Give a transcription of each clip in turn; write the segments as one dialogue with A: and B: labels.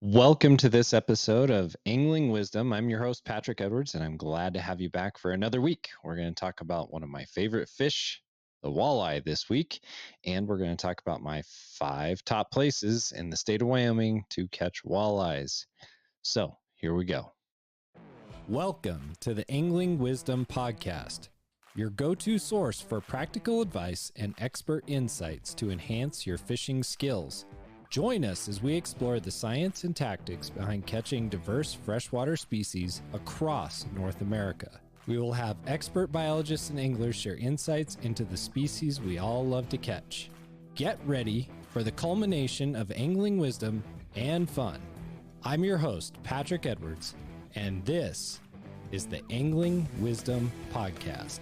A: Welcome to this episode of Angling Wisdom. I'm your host, Patrick Edwards, and I'm glad to have you back for another week. We're going to talk about one of my favorite fish, the walleye, this week, and we're going to talk about my 5 top places in the state of Wyoming to catch walleyes. So, here we go. Welcome to the Angling Wisdom Podcast, your go-to source for practical advice and expert insights to enhance your fishing skills. Join us as we explore the science and tactics behind catching diverse freshwater species across North America. We will have expert biologists and anglers share insights into the species we all love to catch. Get ready for the culmination of angling wisdom and fun. I'm your host, Patrick Edwards, and this is the Angling Wisdom Podcast.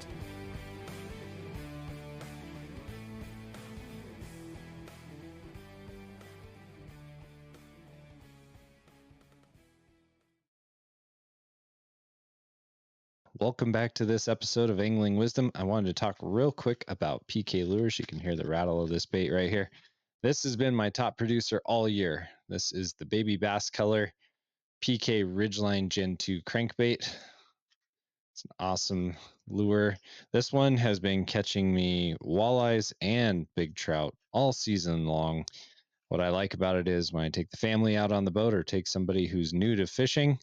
A: Welcome back to this episode of Angling Wisdom. I wanted to talk real quick about PK Lures. You can hear the rattle of this bait right here. This has been my top producer all year. This is the baby bass color PK Ridgeline Gen 2 crankbait. It's an awesome lure. This one has been catching me walleyes and big trout all season long. What I like about it is when I take the family out on the boat or take somebody who's new to fishing,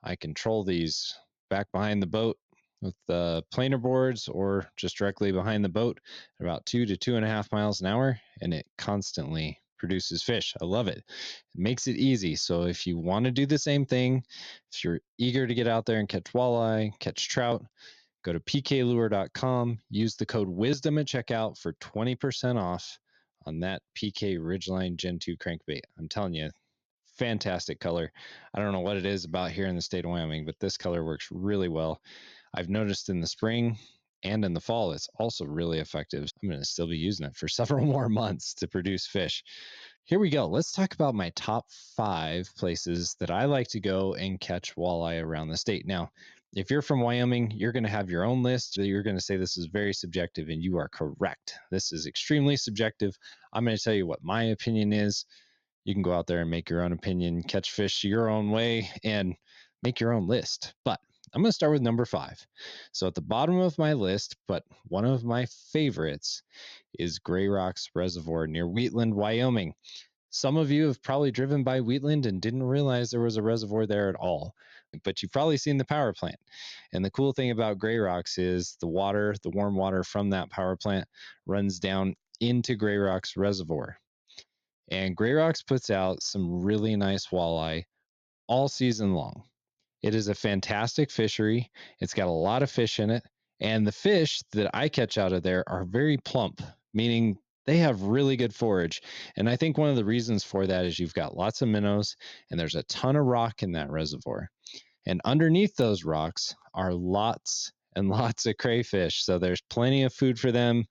A: I control these back behind the boat with the planer boards or just directly behind the boat at about 2 to 2.5 miles an hour, and it constantly produces fish. I love it. It makes it easy. So if you want to do the same thing, if you're eager to get out there and catch walleye, catch trout, go to pklure.com, use the code WISDOM at checkout for 20% off on that PK Ridgeline Gen 2 crankbait. I'm telling you, fantastic color. I don't know what it is about here in the state of Wyoming, but this color works really well. I've noticed in the spring and in the fall, it's also really effective. I'm going to still be using it for several more months to produce fish. Here we go. Let's talk about my top 5 places that I like to go and catch walleye around the state. Now, if you're from Wyoming, you're going to have your own list. You're going to say this is very subjective, and you are correct. This is extremely subjective. I'm going to tell you what my opinion is. You can go out there and make your own opinion, catch fish your own way, and make your own list. But I'm going to start with number 5. So at the bottom of my list, but one of my favorites is Grayrocks Reservoir near Wheatland, Wyoming. Some of you have probably driven by Wheatland and didn't realize there was a reservoir there at all, but you've probably seen the power plant. And the cool thing about Grayrocks is the water, the warm water from that power plant runs down into Grayrocks Reservoir. And Grayrocks puts out some really nice walleye all season long. It is a fantastic fishery. It's got a lot of fish in it. And the fish that I catch out of there are very plump, meaning they have really good forage. And I think one of the reasons for that is you've got lots of minnows and there's a ton of rock in that reservoir. And underneath those rocks are lots and lots of crayfish. So there's plenty of food for them,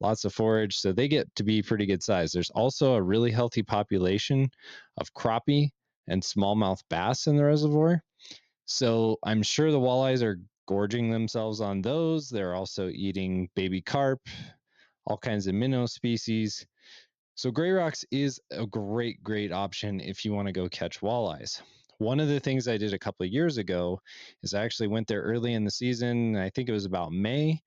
A: lots of forage. So they get to be pretty good size. There's also a really healthy population of crappie and smallmouth bass in the reservoir. So I'm sure the walleyes are gorging themselves on those. They're also eating baby carp, all kinds of minnow species. So Grayrocks is a great option if you want to go catch walleyes. One of the things I did a couple of years ago is I actually went there early in the season. I think it was about May,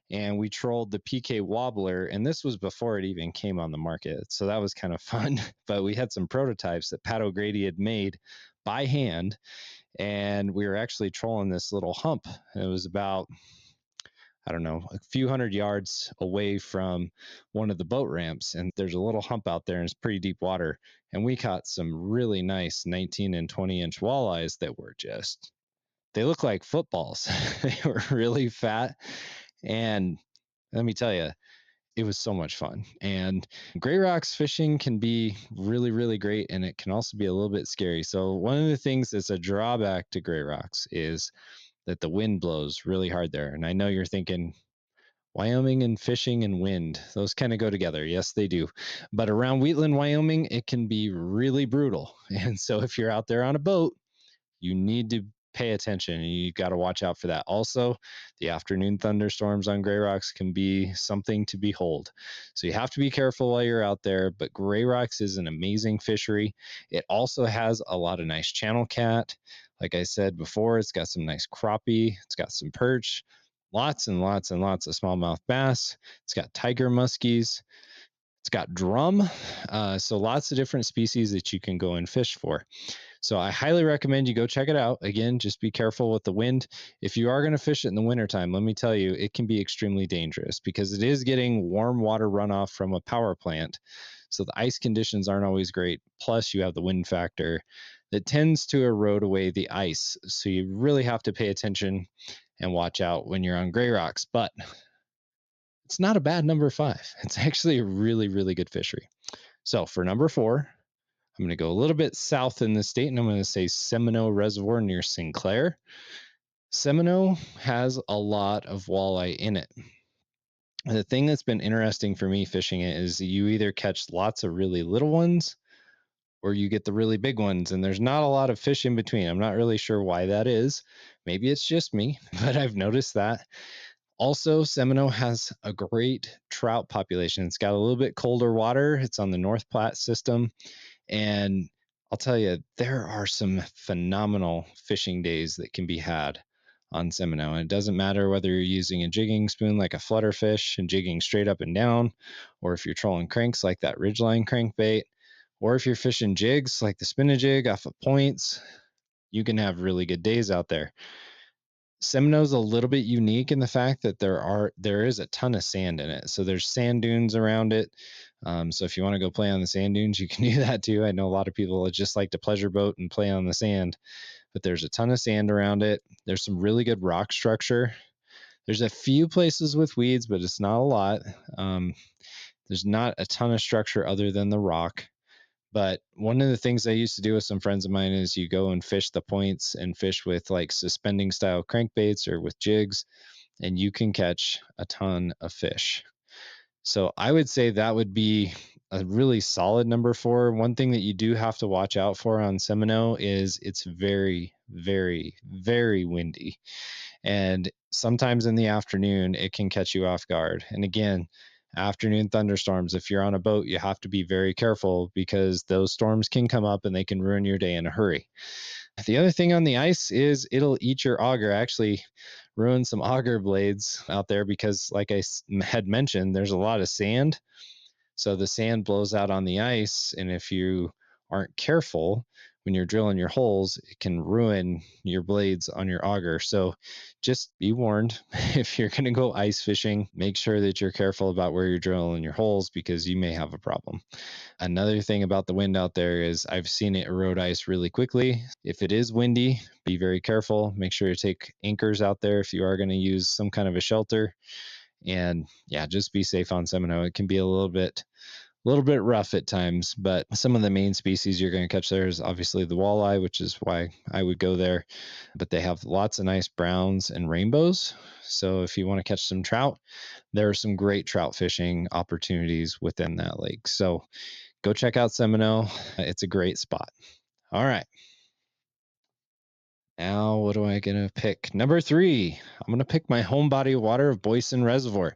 A: and we trolled the PK Wobbler, and this was before it even came on the market. So that was kind of fun. But we had some prototypes that Pat O'Grady had made by hand, and we were actually trolling this little hump. It was about, I don't know, a few hundred yards away from one of the boat ramps. And there's a little hump out there and it's pretty deep water. And we caught some really nice 19 and 20-inch walleyes that were just, they look like footballs. They were really fat. And let me tell you, it was so much fun. And Grayrocks fishing can be really great, and it can also be a little bit scary. So one of the things that's a drawback to Grayrocks is that the wind blows really hard there. And I know you're thinking, Wyoming and fishing and wind, those kind of go together. Yes, they do. But around Wheatland, Wyoming, it can be really brutal. And so if you're out there on a boat, you need to pay attention. You got to watch out for that. Also, the afternoon thunderstorms on Grayrocks can be something to behold. So you have to be careful while you're out there. But Grayrocks is an amazing fishery. It also has a lot of nice channel cat. Like I said before, it's got some nice crappie, it's got some perch, lots and lots and lots of smallmouth bass. It's got tiger muskies. It's got drum. So lots of different species that you can go and fish for. So I highly recommend you go check it out. Again, just be careful with the wind. If you are going to fish it in the wintertime, let me tell you, it can be extremely dangerous because it is getting warm water runoff from a power plant. So the ice conditions aren't always great. Plus, you have the wind factor that tends to erode away the ice. So you really have to pay attention and watch out when you're on Grayrocks. But it's not a bad number 5. It's actually a really, really good fishery. So for number 4, I'm going to go a little bit south in the state, and I'm going to say Seminoe Reservoir near Sinclair. Seminoe has a lot of walleye in it. The thing that's been interesting for me fishing it is you either catch lots of really little ones or you get the really big ones, and there's not a lot of fish in between. I'm not really sure why that is. Maybe it's just me, but I've noticed that. Also, Seminoe has a great trout population. It's got a little bit colder water. It's on the North Platte system. And I'll tell you, there are some phenomenal fishing days that can be had on Seminoe. And it doesn't matter whether you're using a jigging spoon like a flutterfish and jigging straight up and down, or if you're trolling cranks like that ridgeline crankbait, or if you're fishing jigs like the spin a jig off of points, you can have really good days out there. Seminoe's a little bit unique in the fact that there is a ton of sand in it. So there's sand dunes around it. So if you want to go play on the sand dunes, you can do that too. I know a lot of people just like to pleasure boat and play on the sand, but there's a ton of sand around it. There's some really good rock structure. There's a few places with weeds, but it's not a lot. There's not a ton of structure other than the rock. But one of the things I used to do with some friends of mine is you go and fish the points and fish with like suspending style crankbaits or with jigs, and you can catch a ton of fish. So I would say that would be a really solid number 4. One thing that you do have to watch out for on Seminoe is it's very, very, very windy. And sometimes in the afternoon, it can catch you off guard. And again, afternoon thunderstorms, if you're on a boat, you have to be very careful because those storms can come up and they can ruin your day in a hurry. The other thing on the ice is it'll eat your auger. Actually, ruin some auger blades out there because, like I had mentioned, there's a lot of sand. So the sand blows out on the ice, and if you aren't careful when you're drilling your holes, it can ruin your blades on your auger. So just be warned if you're going to go ice fishing, make sure that you're careful about where you're drilling your holes because you may have a problem. Another thing about the wind out there is I've seen it erode ice really quickly. If it is windy, be very careful. Make sure to take anchors out there if you are going to use some kind of a shelter. And yeah, just be safe on Seminoe. It can be a little bit rough at times, but some of the main species you're going to catch there is obviously the walleye, which is why I would go there. But they have lots of nice browns and rainbows. So if you want to catch some trout, there are some great trout fishing opportunities within that lake. So go check out Seminoe. It's a great spot. All right. Now, what am I going to pick? Number 3, I'm going to pick my home body of water of Boysen Reservoir.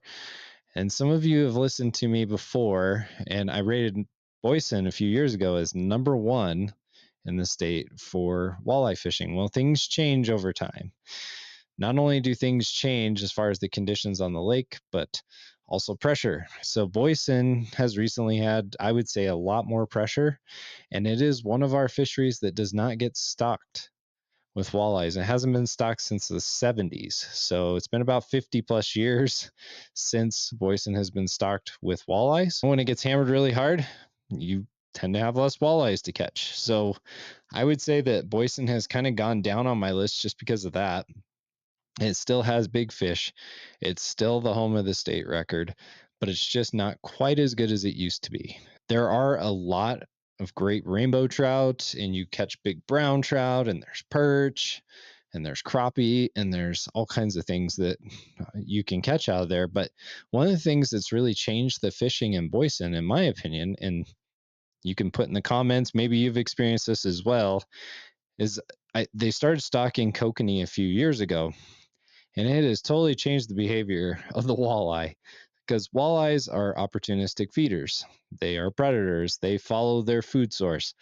A: And some of you have listened to me before, and I rated Boysen a few years ago as number 1 in the state for walleye fishing. Well, things change over time. Not only do things change as far as the conditions on the lake, but also pressure. So Boysen has recently had, I would say, a lot more pressure, and it is one of our fisheries that does not get stocked with walleyes. It hasn't been stocked since the 70s. So it's been about 50 plus years since Boysen has been stocked with walleyes. When it gets hammered really hard, you tend to have less walleyes to catch. So I would say that Boysen has kind of gone down on my list just because of that. It still has big fish. It's still the home of the state record, but it's just not quite as good as it used to be. There are a lot of great rainbow trout, and you catch big brown trout, and there's perch, and there's crappie, and there's all kinds of things that you can catch out of there. But one of the things that's really changed the fishing in Boysen, in my opinion, and you can put in the comments, maybe you've experienced this as well, is they started stocking kokanee a few years ago, and it has totally changed the behavior of the walleye, because walleyes are opportunistic feeders. They are predators. They follow their food source.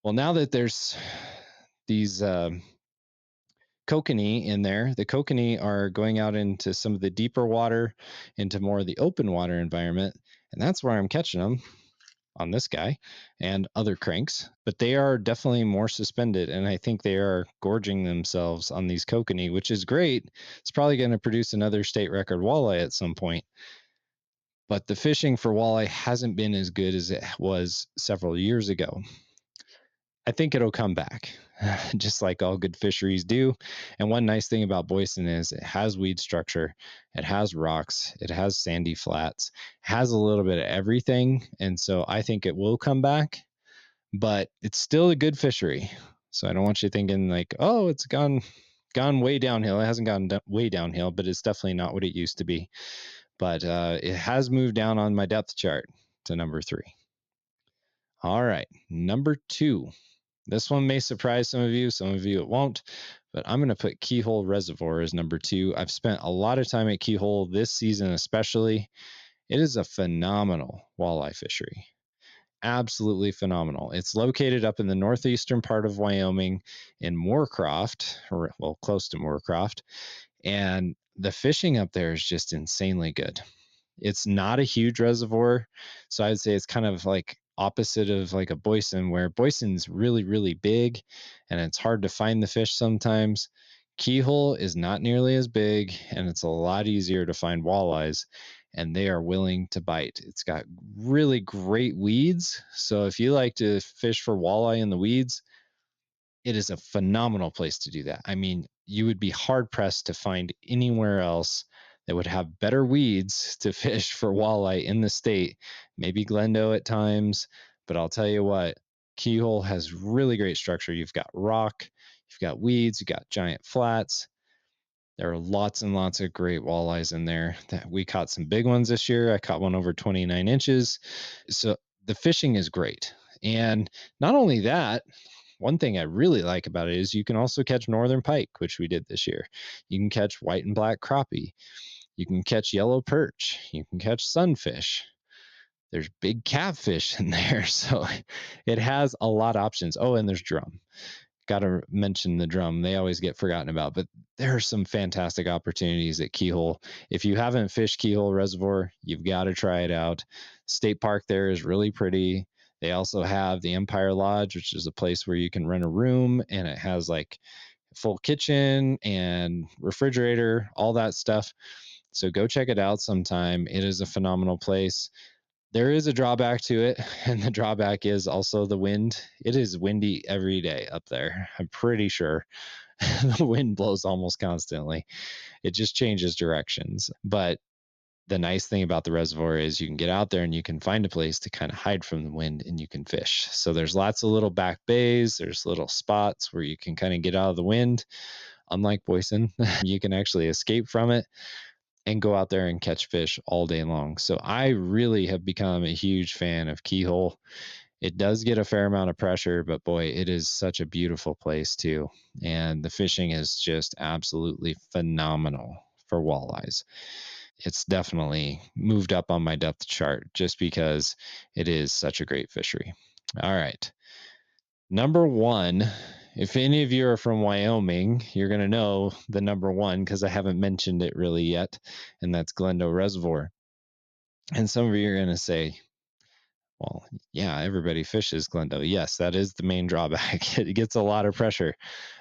A: Well, now that there's these kokanee in there, the kokanee are going out into some of the deeper water, into more of the open water environment, and that's where I'm catching them on this guy and other cranks. But they are definitely more suspended, and I think they are gorging themselves on these kokanee, which is great. It's probably going to produce another state record walleye at some point. But the fishing for walleye hasn't been as good as it was several years ago. I think it'll come back, just like all good fisheries do. And one nice thing about Boysen is it has weed structure, it has rocks, it has sandy flats, it has a little bit of everything. And so I think it will come back, but it's still a good fishery. So I don't want you thinking like, oh, it's gone way downhill. It hasn't gone way downhill, but it's definitely not what it used to be. But it has moved down on my depth chart to number 3. All right, number 2. This one may surprise some of you it won't, but I'm going to put Keyhole Reservoir as number 2. I've spent a lot of time at Keyhole this season, especially. It is a phenomenal walleye fishery. Absolutely phenomenal. It's located up in the northeastern part of Wyoming in Moorcroft, or well, close to Moorcroft, and the fishing up there is just insanely good. It's not a huge reservoir, so I'd say it's kind of like opposite of like a Boysen, where Boysen's really, really big and it's hard to find the fish sometimes. Keyhole is not nearly as big and it's a lot easier to find walleyes, and they are willing to bite. It's got really great weeds, so if you like to fish for walleye in the weeds, it is a phenomenal place to do that. I mean, you would be hard pressed to find anywhere else that would have better weeds to fish for walleye in the state. Maybe Glendo at times, but I'll tell you what, Keyhole has really great structure. You've got rock, you've got weeds, you've got giant flats. There are lots and lots of great walleyes in there. We caught some big ones this year. I caught one over 29 inches. So the fishing is great. And not only that, one thing I really like about it is you can also catch northern pike, which we did this year. You can catch white and black crappie. You can catch yellow perch. You can catch sunfish. There's big catfish in there. So it has a lot of options. Oh, and there's drum. Got to mention the drum. They always get forgotten about, but there are some fantastic opportunities at Keyhole. If you haven't fished Keyhole Reservoir, you've got to try it out. State park there is really pretty. They also have the Empire Lodge, which is a place where you can rent a room, and it has like full kitchen and refrigerator, all that stuff. So go check it out sometime. It is a phenomenal place. There is a drawback to it, and the drawback is also the wind. It is windy every day up there. I'm pretty sure the wind blows almost constantly. It just changes directions. But the nice thing about the reservoir is you can get out there and you can find a place to kind of hide from the wind and you can fish. So there's lots of little back bays, there's little spots where you can kind of get out of the wind. Unlike Boysen, you can actually escape from it and go out there and catch fish all day long. So I really have become a huge fan of Keyhole. It does get a fair amount of pressure, but boy, it is such a beautiful place too. And the fishing is just absolutely phenomenal for walleyes. It's definitely moved up on my depth chart just because it is such a great fishery. All right. Number 1, if any of you are from Wyoming, you're going to know the number 1 because I haven't mentioned it really yet, and that's Glendo Reservoir. And some of you are going to say, well, yeah, everybody fishes Glendo. Yes, that is the main drawback. It gets a lot of pressure.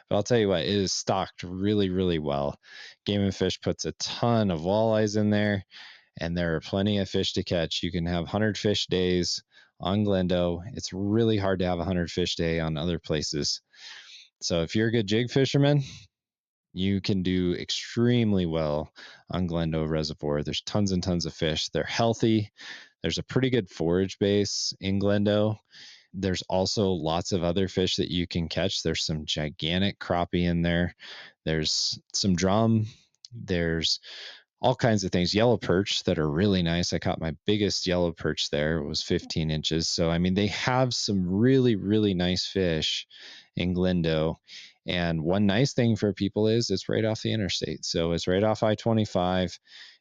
A: But I'll tell you what, it is stocked really, really well. Game and Fish puts a ton of walleyes in there, and there are plenty of fish to catch. You can have 100 fish days on Glendo. It's really hard to have a 100 fish day on other places. So if you're a good jig fisherman, you can do extremely well on Glendo Reservoir. There's tons and tons of fish. They're healthy. There's a pretty good forage base in Glendo. There's also lots of other fish that you can catch. There's some gigantic crappie in there. There's some drum. There's all kinds of things. Yellow perch that are really nice. I caught my biggest yellow perch there. It was 15 inches. So, I mean, they have some really, really nice fish. in Glendo. And one nice thing for people is it's right off the interstate. So it's right off I-25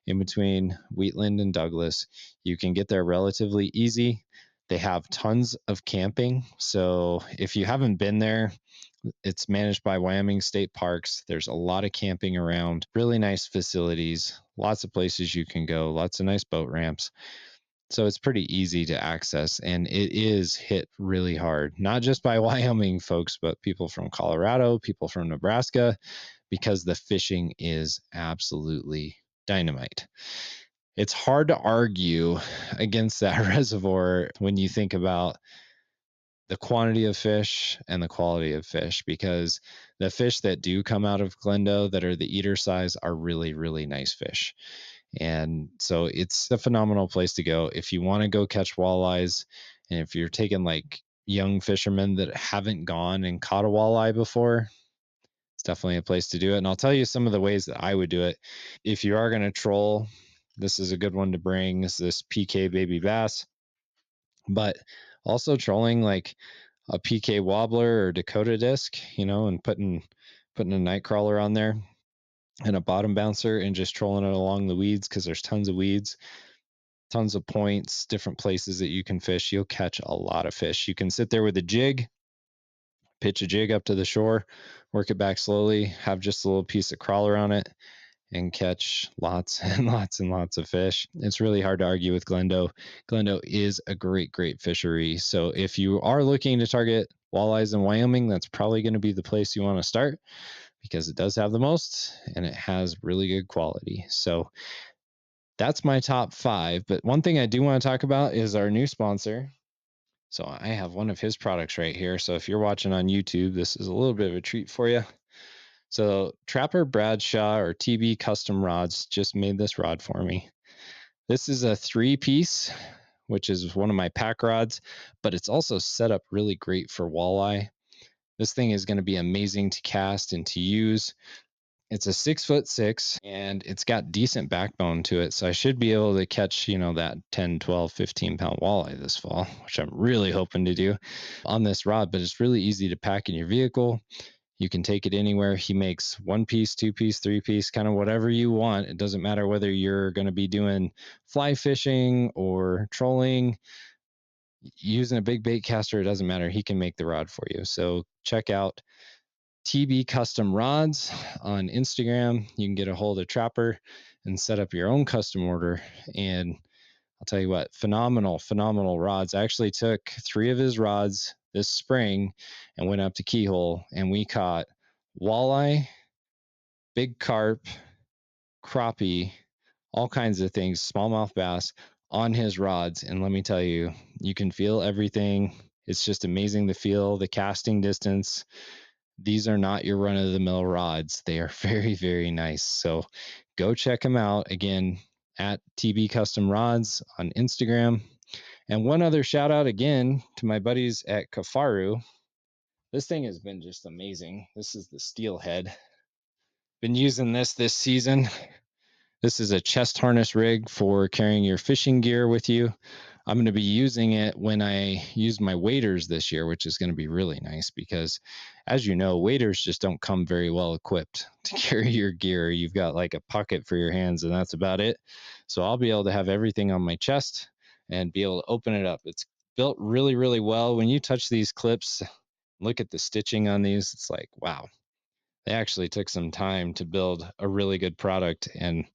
A: in between Wheatland and Douglas. You can get there relatively easy. They have tons of camping. So if you haven't been there, it's managed by Wyoming State Parks. There's a lot of camping around, really nice facilities, lots of places you can go, lots of nice boat ramps. So it's pretty easy to access, and it is hit really hard, not just by Wyoming folks, but people from Colorado, people from Nebraska, because the fishing is absolutely dynamite. It's hard to argue against that reservoir when you think about the quantity of fish and the quality of fish, because the fish that do come out of Glendo that are the eater size are really, really nice fish. And so it's a phenomenal place to go if you want to go catch walleyes. And if you're taking like young fishermen that haven't gone and caught a walleye before, it's definitely a place to do it. And I'll tell you some of the ways that I would do it. If you are going to troll, this is a good one to bring. Is this PK baby bass, but also trolling like a PK wobbler or Dakota disc, and putting a night crawler on there and a bottom bouncer and just trolling it along the weeds, because there's tons of weeds, tons of points, different places that you can fish. You'll catch a lot of fish. You can sit there with a jig, pitch a jig up to the shore, work it back slowly, have just a little piece of crawler on it, and catch lots and lots and lots of fish. It's really hard to argue with Glendo. Glendo is a great, great fishery. So if you are looking to target walleyes in Wyoming, that's probably going to be the place you want to start, because it does have the most and it has really good quality. So that's my top 5. But one thing I do want to talk about is our new sponsor. So I have one of his products right here. So if you're watching on YouTube, this is a little bit of a treat for you. So Trapper Bradshaw or TB Custom Rods just made this rod for me. This is a 3-piece, which is one of my pack rods, but it's also set up really great for walleye. This thing is going to be amazing to cast and to use. It's a 6'6", and it's got decent backbone to it. So I should be able to catch, that 10, 12, 15 pound walleye this fall, which I'm really hoping to do on this rod. But it's really easy to pack in your vehicle. You can take it anywhere. He makes 1-piece, 2-piece, 3-piece, kind of whatever you want. It doesn't matter whether you're going to be doing fly fishing or trolling, using a big bait caster. It doesn't matter. He can make the rod for you. So check out TB Custom Rods on Instagram. You can get a hold of Trapper and set up your own custom order. And I'll tell you what, phenomenal rods. I actually took 3 of his rods this spring and went up to Keyhole, and we caught walleye, big carp, crappie, all kinds of things, smallmouth bass on his rods. And let me tell you, you can feel everything. It's just amazing to feel the casting distance. These are not your run-of-the-mill rods. They are very, very nice. So go check them out. Again, at TB Custom Rods on Instagram. And one other shout out again to my buddies at Kafaru. This thing has been just amazing. This is the steelhead. Been using this season. This is a chest harness rig for carrying your fishing gear with you. I'm going to be using it when I use my waders this year, which is going to be really nice because, as you know, waders just don't come very well equipped to carry your gear. You've got like a pocket for your hands, and that's about it. So I'll be able to have everything on my chest and be able to open it up. It's built really, really well. When you touch these clips, look at the stitching on these. It's like, wow, they actually took some time to build a really good product, and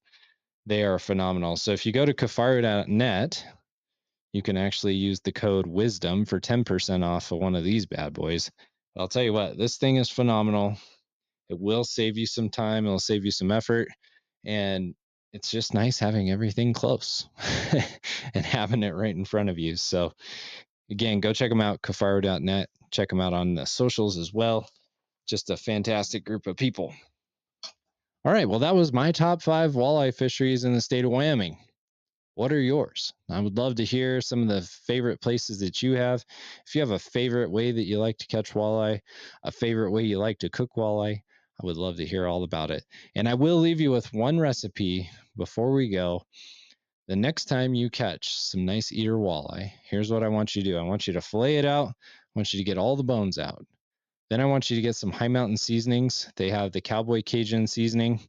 A: they are phenomenal. So if you go to kafaru.net, you can actually use the code WISDOM for 10% off of one of these bad boys. But I'll tell you what, this thing is phenomenal. It will save you some time. It'll save you some effort. And it's just nice having everything close and having it right in front of you. So again, go check them out, kafaru.net. Check them out on the socials as well. Just a fantastic group of people. All right, well, that was my top 5 walleye fisheries in the state of Wyoming. What are yours? I would love to hear some of the favorite places that you have. If you have a favorite way that you like to catch walleye, a favorite way you like to cook walleye, I would love to hear all about it. And I will leave you with one recipe before we go. The next time you catch some nice eater walleye, here's what I want you to do. I want you to fillet it out. I want you to get all the bones out. Then I want you to get some High Mountain seasonings. They have the Cowboy Cajun seasoning.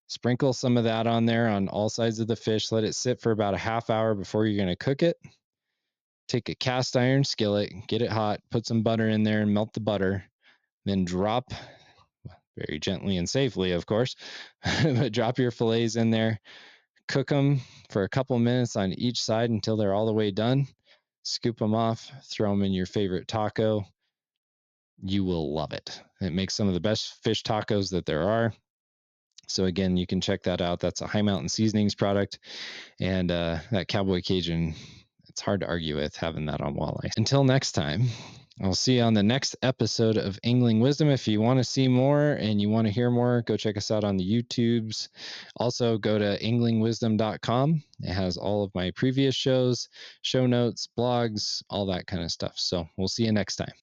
A: Sprinkle some of that on there on all sides of the fish. Let it sit for about a half hour before you're going to cook it. Take a cast iron skillet, get it hot, put some butter in there and melt the butter. Then drop, very gently and safely, of course, but drop your fillets in there. Cook them for a couple minutes on each side until they're all the way done. Scoop them off, throw them in your favorite taco. You will love it. It makes some of the best fish tacos that there are. So again, you can check that out. That's a High Mountain Seasonings product. And that Cowboy Cajun, it's hard to argue with having that on walleye. Until next time, I'll see you on the next episode of Angling Wisdom. If you want to see more and you want to hear more, go check us out on the YouTubes. Also, go to anglingwisdom.com. It has all of my previous shows, show notes, blogs, all that kind of stuff. So we'll see you next time.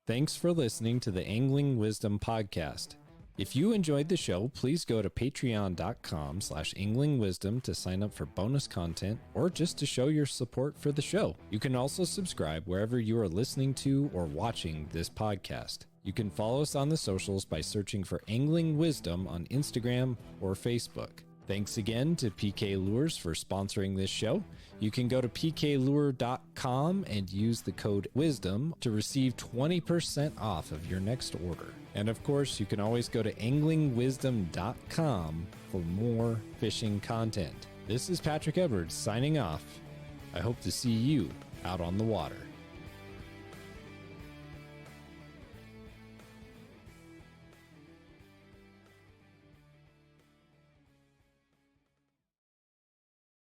A: Thanks for listening to the Angling Wisdom podcast. If you enjoyed the show, please go to patreon.com/anglingwisdom to sign up for bonus content or just to show your support for the show. You can also subscribe wherever you are listening to or watching this podcast. You can follow us on the socials by searching for Angling Wisdom on Instagram or Facebook. Thanks again to PK Lures for sponsoring this show. You can go to pklure.com and use the code WISDOM to receive 20% off of your next order. And of course, you can always go to anglingwisdom.com for more fishing content. This is Patrick Edwards signing off. I hope to see you out on the water.